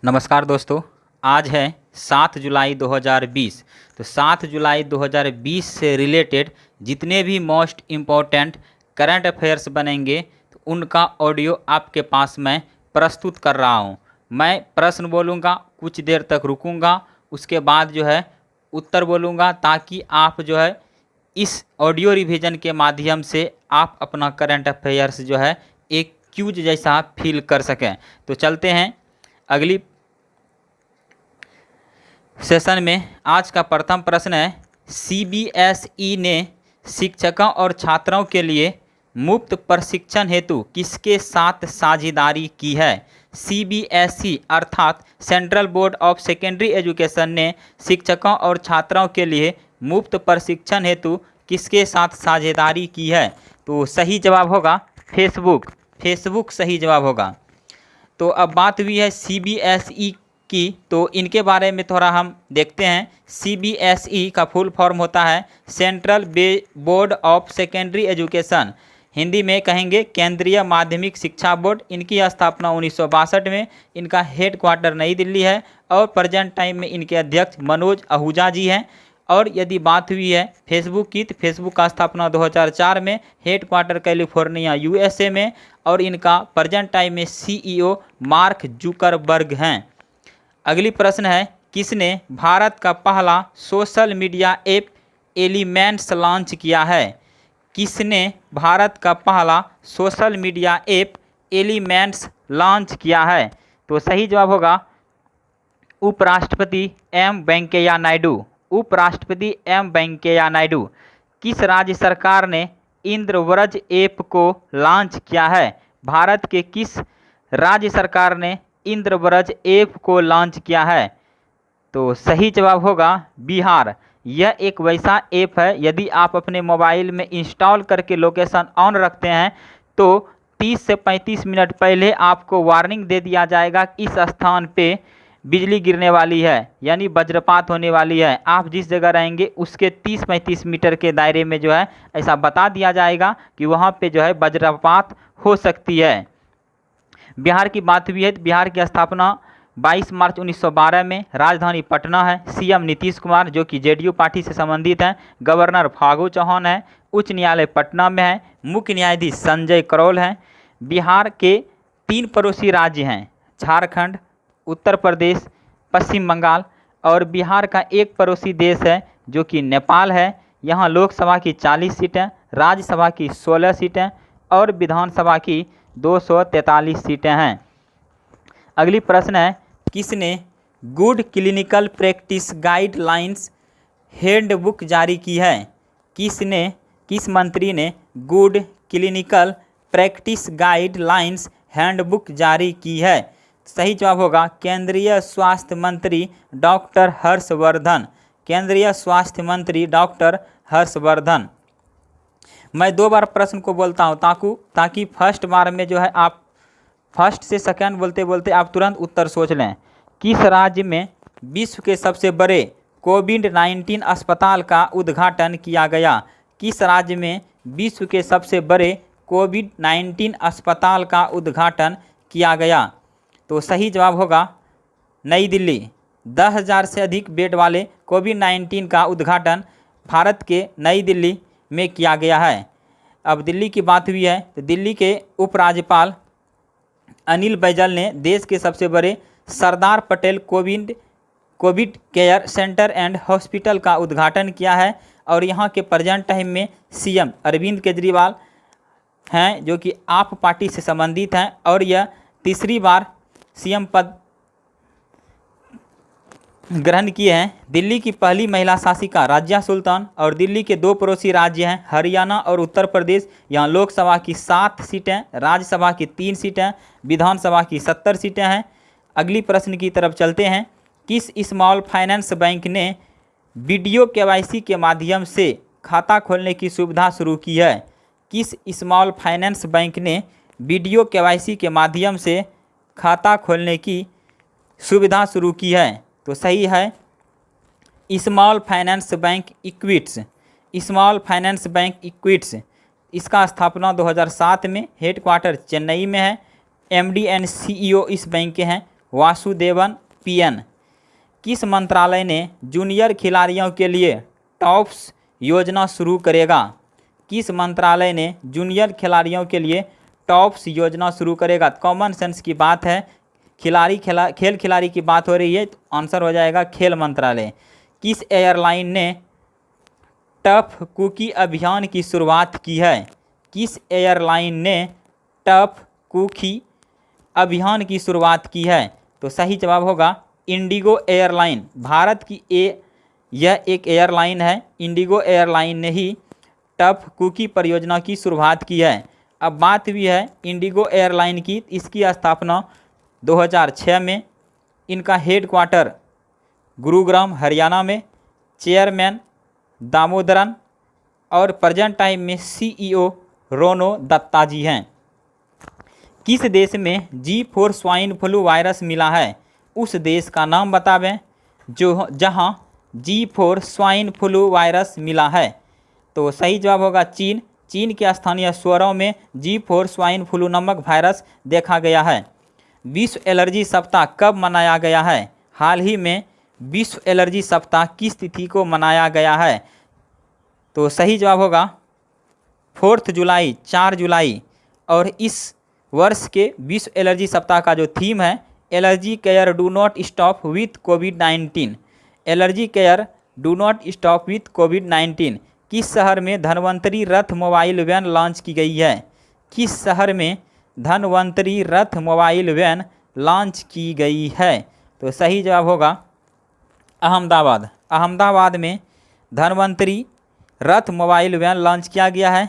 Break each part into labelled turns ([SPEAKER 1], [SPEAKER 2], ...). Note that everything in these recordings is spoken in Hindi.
[SPEAKER 1] नमस्कार दोस्तों। आज है 7 जुलाई 2020। तो 7 जुलाई 2020 से रिलेटेड जितने भी मोस्ट इम्पोर्टेंट करंट अफेयर्स बनेंगे तो उनका ऑडियो आपके पास मैं प्रस्तुत कर रहा हूं। मैं प्रश्न बोलूँगा, कुछ देर तक रुकूंगा, उसके बाद जो है उत्तर बोलूँगा, ताकि आप जो है इस ऑडियो रिवीजन के माध्यम से आप अपना करंट अफेयर्स जो है एक क्यूज जैसा फील कर सकें। तो चलते हैं अगली सेशन में। आज का प्रथम प्रश्न है, सीबीएसई ने शिक्षकों और छात्रों के लिए मुफ्त प्रशिक्षण हेतु किसके साथ साझेदारी की है। सीबीएसई अर्थात central board of secondary education ने शिक्षकों और छात्रों के लिए मुफ्त प्रशिक्षण हेतु किसके साथ साझेदारी की है। तो सही जवाब होगा फेसबुक सही जवाब होगा। तो अब बात हुई है सीबीएसई की, तो इनके बारे में थोड़ा हम देखते हैं। सीबीएसई का फुल फॉर्म होता है central board of secondary education, Hindi में कहेंगे केंद्रीय माध्यमिक शिक्षा बोर्ड। इनकी स्थापना 1962 में, इनका हेड क्वार्टर नई दिल्ली है और प्रेजेंट टाइम में इनके अध्यक्ष मनोज आहूजा जी हैं। और यदि बात हुई है फेसबुक की, तो फेसबुक का स्थापना 2004 में, हेड क्वार्टर कैलिफोर्निया यूएसए में, और इनका प्रेजेंट टाइम में सीईओ मार्क जुकरबर्ग हैं। अगली प्रश्न है, किसने भारत का पहला social media app elements launch किया है। किसने भारत का पहला social media app elements launch किया है। तो सही जवाब होगा उपराष्ट्रपति एम वेंकैया नायडू। उपराष्ट्रपति एम वेंकैया नायडू। किस राज्य सरकार ने इंद्रव्रज ऐप को लॉन्च किया है। भारत के किस राज्य सरकार ने इंद्रव्रज ऐप को लॉन्च किया है। तो सही जवाब होगा बिहार। यह एक वैसा ऐप है, यदि आप अपने मोबाइल में इंस्टॉल करके लोकेशन ऑन रखते हैं तो 30 से 35 मिनट पहले आपको वार्निंग दे दिया जाएगा कि इस स्थान पे बिजली गिरने वाली है, यानी वज्रपात होने वाली है। आप जिस जगह रहेंगे उसके 30-35 मीटर के दायरे में जो है ऐसा बता दिया जाएगा कि वहाँ पे जो है वज्रपात हो सकती है। बिहार की बात हुई है तो बिहार की स्थापना 22 मार्च 1912 में, राजधानी पटना है, सीएम नीतीश कुमार जो कि जेडीयू पार्टी से संबंधित हैं, गवर्नर फागू चौहान है, उच्च न्यायालय पटना में है, मुख्य न्यायाधीश संजय करोल हैं। बिहार के 3 पड़ोसी राज्य हैं, झारखंड, उत्तर प्रदेश, पश्चिम बंगाल, और बिहार का एक पड़ोसी देश है जो कि नेपाल है। यहाँ लोकसभा की 40 सीटें, राज्यसभा की 16 सीटें और विधानसभा की 243 सीटें हैं। अगली प्रश्न है, किसने good clinical practice guidelines handbook जारी की है। किस मंत्री ने good clinical practice guidelines handbook जारी की है। सही जवाब होगा केंद्रीय स्वास्थ्य मंत्री डॉक्टर हर्षवर्धन। केंद्रीय स्वास्थ्य मंत्री डॉक्टर हर्षवर्धन। मैं 2 बार प्रश्न को बोलता हूँ ताकि फर्स्ट बार में जो है आप फर्स्ट से सेकंड बोलते बोलते आप तुरंत उत्तर सोच लें। किस राज्य में विश्व के सबसे बड़े कोविड-19 अस्पताल का उद्घाटन किया गया। किस राज्य में विश्व के सबसे बड़े कोविड-19 अस्पताल का उद्घाटन किया गया। तो सही जवाब होगा नई दिल्ली। 10,000 से अधिक बेड वाले कोविड-19 का उद्घाटन भारत के नई दिल्ली में किया गया है। अब दिल्ली की बात हुई है तो दिल्ली के उपराज्यपाल अनिल बैजल ने देश के सबसे बड़े Sardar Patel covid care centre and hospital का उद्घाटन किया है। और यहाँ के प्रेजेंट टाइम में सीएम अरविंद केजरीवाल हैं जो कि आप पार्टी से संबंधित हैं, और यह तीसरी बार सीएम पद ग्रहण किए हैं। दिल्ली की पहली महिला शासिका राजिया सुल्तान, और दिल्ली के 2 पड़ोसी राज्य हैं हरियाणा और उत्तर प्रदेश। यहाँ लोकसभा की 7 सीटें, राज्यसभा की 3 सीटें, विधानसभा की 70 सीटें हैं। अगली प्रश्न की तरफ चलते हैं, किस स्मॉल फाइनेंस बैंक ने वीडियो केवाईसी के माध्यम से खाता खोलने की सुविधा शुरू की है। किस स्मॉल फाइनेंस बैंक ने वीडियो केवाईसी के माध्यम से खाता खोलने की सुविधा शुरू की है। तो सही है small finance bank Equitas. Small finance bank Equitas, इसका स्थापना 2007 में, हेड क्वार्टर चेन्नई में है, एमडी एंड सीईओ इस बैंक के हैं वासुदेवन PN। किस मंत्रालय ने जूनियर खिलाड़ियों के लिए टॉप्स योजना शुरू करेगा? किस मंत्रालय ने जूनियर खिलाड़ियों के लिए टॉप्स योजना शुरू करेगा? कॉमन सेंस की बात है, खेल खिलाड़ी की बात हो रही है, तो आंसर हो जाएगा खेल मंत्रालय। किस एयरलाइन ने टफ कुकी अभियान की शुरुआत की है? किस एयरलाइन ने टफ कुकी अभियान की शुरुआत की है? तो सही जवाब होगा इंडिगो एयरलाइन। भारत की यह एक एयरलाइन है, इंडिगो एयरलाइन ने ही टफ कुकी परियोजना की शुरुआत की है। अब बात भी है इंडिगो एयरलाइन की, इसकी स्थापना 2006 में, इनका हेडक्वार्टर गुरुग्राम हरियाणा में, चेयरमैन दामोदरन और प्रेजेंट टाइम में CEO रोनो दत्ता जी हैं। किस देश में G4 स्वाइन फ्लू वायरस मिला है? उस देश का नाम बतावें जहां G4 स्वाइन फ्लू वायरस मिला है। तो सही जवाब होगा चीन। चीन के स्थानीय शहरों में G4 स्वाइन फ्लू नामक वायरस देखा गया है। विश्व एलर्जी सप्ताह कब मनाया गया है? हाल ही में विश्व एलर्जी सप्ताह किस तिथि को मनाया गया है? तो सही जवाब होगा 4 जुलाई, 4 जुलाई। और इस वर्ष के विश्व एलर्जी सप्ताह का जो थीम है, allergy care do not stop with कोविड-19। Allergy care do not stop with कोविड-19। किस शहर में धन्वंतरी रथ मोबाइल वैन लॉन्च की गई है? किस शहर में धन्वंतरी रथ मोबाइल वैन लॉन्च की गई है? तो सही जवाब होगा अहमदाबाद। अहमदाबाद में धन्वंतरी रथ मोबाइल वैन लॉन्च किया गया है।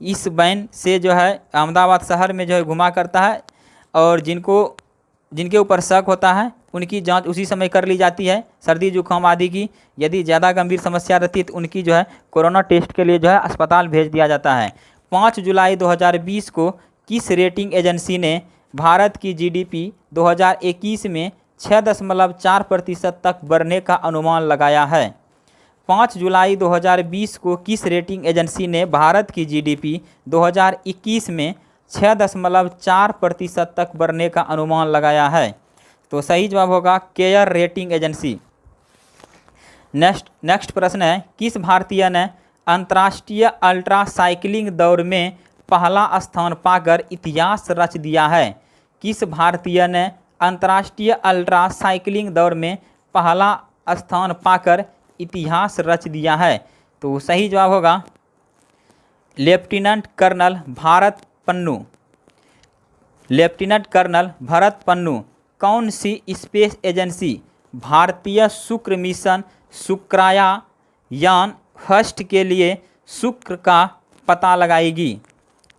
[SPEAKER 1] इस वैन से जो है अहमदाबाद शहर में जो है घुमा करता है, और जिनके ऊपर शक होता है उनकी जांच उसी समय कर ली जाती है, सर्दी जुकाम आदि की। यदि ज़्यादा गंभीर समस्या रहती है तो उनकी जो है कोरोना टेस्ट के लिए जो है अस्पताल भेज दिया जाता है। 5 जुलाई 2020 को किस रेटिंग एजेंसी ने भारत की GDP 2021 में 6.4% तक बढ़ने का अनुमान लगाया है? 5 जुलाई 2020 को किस रेटिंग एजेंसी ने भारत की GDP 2021 में 6.4% तक बढ़ने का अनुमान लगाया है? तो सही जवाब होगा केयर रेटिंग एजेंसी। नेक्स्ट प्रश्न है, किस भारतीय ने अंतर्राष्ट्रीय अल्ट्रा साइकिलिंग दौड़ में पहला स्थान पाकर इतिहास रच दिया है? किस भारतीय ने अंतर्राष्ट्रीय अल्ट्रा साइकिलिंग दौड़ में पहला स्थान पाकर इतिहास रच दिया है? तो सही जवाब होगा lieutenant colonel Bharat Pannu. Lieutenant colonel Bharat Pannu. कौन सी स्पेस एजेंसी भारतीय शुक्र मिशन शुक्रायान फर्स्ट के लिए शुक्र का पता लगाएगी?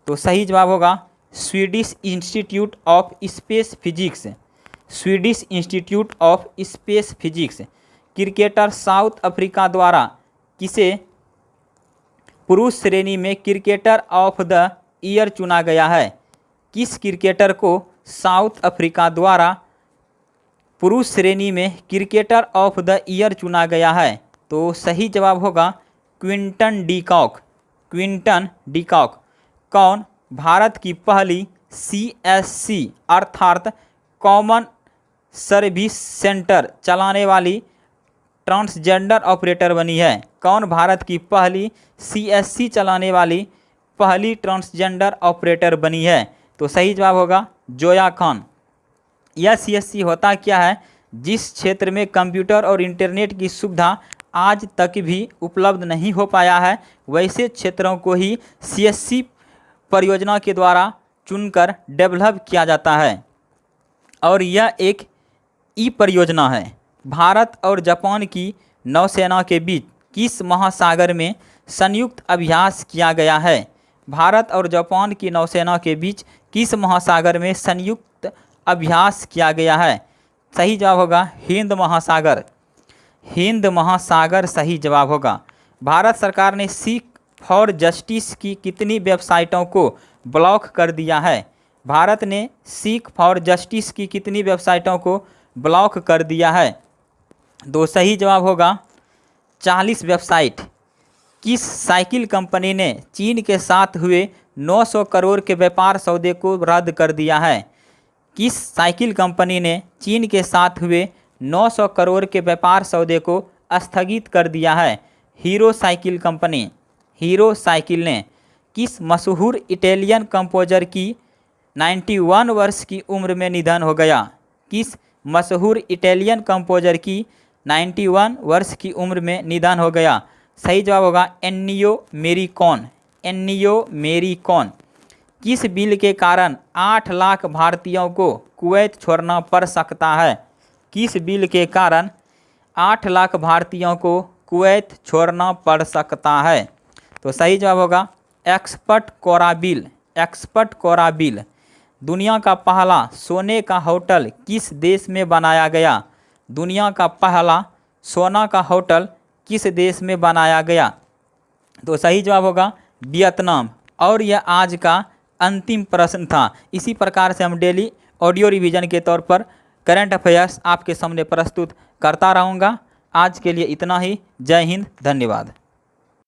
[SPEAKER 1] तो सही जवाब होगा Swedish institute of space physics. Swedish institute of space physics. Cricketer south Africa द्वारा किसे पुरुष श्रेणी में क्रिकेटर ऑफ द ईयर चुना गया है? किस क्रिकेटर को साउथ अफ्रीका द्वारा पुरुष श्रेणी में क्रिकेटर ऑफ द ईयर चुना गया है? तो सही जवाब होगा क्विंटन डिकॉक। Quinton de Kock. कौन भारत की पहली CSC अर्थात कॉमन सर्विस सेंटर चलाने वाली ट्रांसजेंडर ऑपरेटर बनी है? कौन भारत की पहली CSC चलाने वाली पहली ट्रांसजेंडर ऑपरेटर बनी है? तो सही जवाब होगा जोया खान। यह CSC होता क्या है? जिस क्षेत्र में कंप्यूटर और इंटरनेट की सुविधा आज तक भी उपलब्ध नहीं हो पाया है, वैसे क्षेत्रों को ही CSC परियोजना के द्वारा चुनकर डेवलप किया जाता है। और यह एक परियोजना है। भारत और जापान की नौसेना के बीच किस महासागर में संयुक्त अभ्यास किया गया है? भारत और जापान की नौसेना के बीच किस महासागर में संयुक्त अभ्यास किया गया है? सही जवाब होगा हिंद महासागर। हिंद महासागर सही जवाब होगा। भारत सरकार ने सीक फॉर जस्टिस की कितनी वेबसाइटों को ब्लॉक कर दिया है? भारत ने सीक फॉर जस्टिस की कितनी वेबसाइटों को ब्लॉक कर दिया है? तो सही जवाब होगा 40 वेबसाइट। किस साइकिल कंपनी ने चीन के साथ हुए 900 करोड़ के व्यापार सौदे को रद्द कर दिया है? किस साइकिल कंपनी ने चीन के साथ हुए 900 करोड़ के व्यापार सौदे को स्थगित कर दिया है? Hero cycle company. Hero cycle ने किस मशहूर इटालियन कंपोजर की 91 वर्ष की उम्र में निधन हो गया? किस मशहूर इटालियन कंपोजर की 91 वर्ष की उम्र में निधन हो गया? सही जवाब होगा एन्नियो मेरिकॉन। एन्नियो मेरिकॉन। किस बिल के कारण 8 लाख भारतीयों को कुवैत छोड़ना पड़ सकता है? किस बिल के कारण 8 लाख भारतीयों को कुवैत छोड़ना पड़ सकता है? तो सही जवाब होगा एक्सपर्ट कोरा बिल। एक्सपर्ट कोरा बिल। दुनिया का पहला सोने का होटल किस देश में बनाया गया? दुनिया का पहला सोना का होटल किस देश में बनाया गया? तो सही जवाब होगा वियतनाम। और यह आज का अंतिम प्रश्न था। इसी प्रकार से हम डेली ऑडियो रिवीजन के तौर पर करंट अफेयर्स आपके सामने प्रस्तुत करता रहूँगा। आज के लिए इतना ही। जय हिंद, धन्यवाद।